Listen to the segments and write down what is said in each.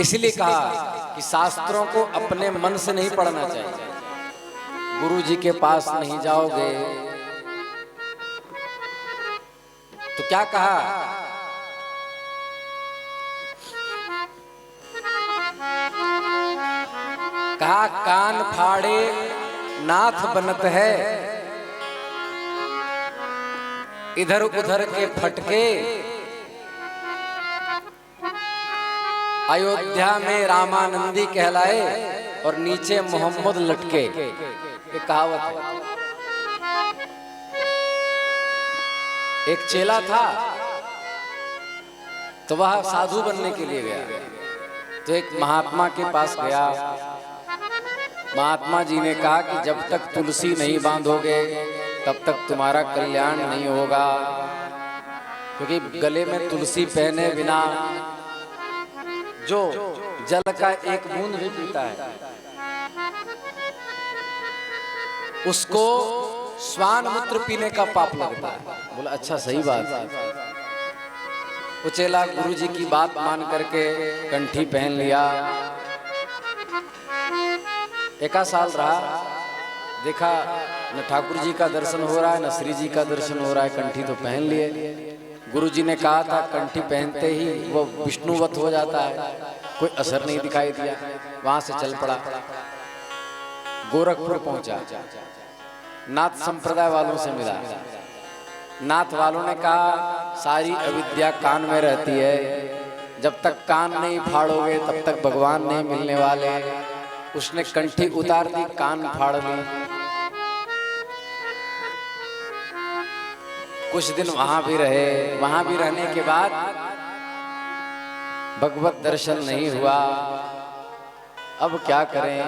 इसलिए कहा कि शास्त्रों को अपने मन से नहीं पढ़ना चाहिए। गुरु जी के पास नहीं जाओगे तो क्या कहा, कहा कान फाड़े नाथ बनत है, इधर उधर के फटके, अयोध्या में रामानंदी कहलाए और नीचे मोहम्मद लटके। ये कहावत है। एक चेला था तो वह साधु बनने के लिए गया, तो एक महात्मा के पास गया। महात्मा जी ने कहा कि जब तक तुलसी नहीं बांधोगे तब तक तुम्हारा कल्याण नहीं होगा, क्योंकि गले में तुलसी पहने बिना जो जल का एक बूंद भी पीता है उसको स्वान मूत्र पीने का पाप लगता है। बोला अच्छा सही बात है। वो चेला गुरु जी की बात मान करके कंठी पहन लिया। एका साल रहा, देखा न ठाकुर जी का दर्शन हो रहा है न श्री जी का दर्शन हो रहा है, कंठी तो पहन लिए। गुरु जी ने कहा था कंठी पहनते ही वो विष्णुवत हो जाता है, कोई असर नहीं दिखाई दिया। वहां से चल पड़ा, गोरखपुर पहुंचा, नाथ संप्रदाय वालों से मिला। नाथ वालों ने कहा सारी अविद्या कान में रहती है, जब तक कान नहीं फाड़ोगे तब तक भगवान नहीं मिलने वाले। उसने कंठी उतार दी, कान फाड़ ली। कुछ दिन वहां भी रहे। वहां भी रहने के बाद भगवत दर्शन नहीं हुआ। अब क्या करें?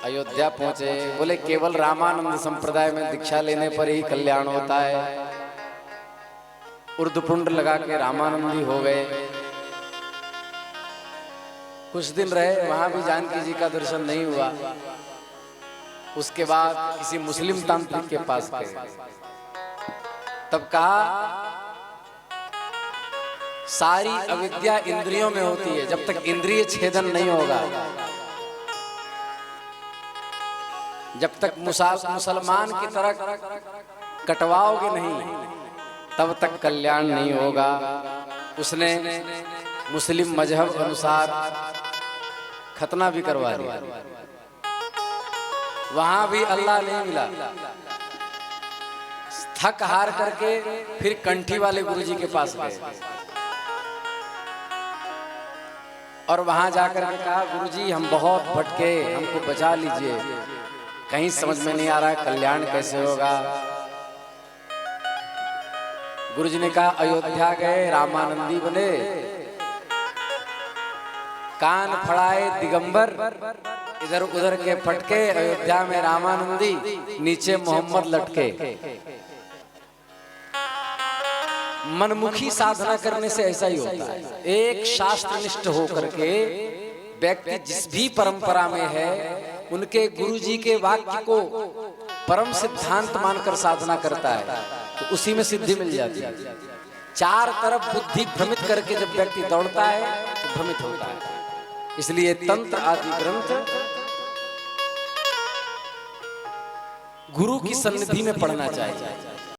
अयोध्या पहुंचे। बोले केवल रामानंद संप्रदाय में दीक्षा लेने पर ही कल्याण होता है। उर्दपुंड लगा के रामानंदी हो गए। कुछ दिन रहे, वहां भी जानकी जी का दर्शन नहीं हुआ। उसके बाद किसी मुस्लिम तांत्रिक के पास गए। तब कहा सारी अविद्या इंद्रियों में होती है, जब तक इंद्रिय छेदन नहीं होगा, जब तक मुसलमान की तरह कटवाओगे नहीं तब तक कल्याण नहीं होगा। उसने मुस्लिम मजहब के अनुसार खतना भी करवा दिया। वहां भी अल्लाह नहीं मिला। थक हार करके फिर कंठी वाले गुरुजी के पास गए और वहां जाकर के कहा गुरुजी हम बहुत भटके, हमको बचा लीजिए, कहीं समझ में नहीं आ रहा है कल्याण कैसे होगा। गुरुजी ने कहा अयोध्या गए, रामानंदी बने, कान फड़ाए दिगंबर, इधर उधर के फटके, अयोध्या में रामानंदी, नीचे मोहम्मद लटके। मनमुखी साधना करने से ऐसा ही होता है। एक शास्त्रनिष्ठ होकर के व्यक्ति जिस भी परंपरा में है उनके गुरुजी के वाक्य को परम सिद्धांत मानकर साधना करता है तो उसी में सिद्धि मिल जाती है। चार तरफ बुद्धि भ्रमित करके जब व्यक्ति दौड़ता है तो भ्रमित होता है। इसलिए तंत्र आदि ग्रंथ गुरु की सन्निधि में पढ़ना चाहिए।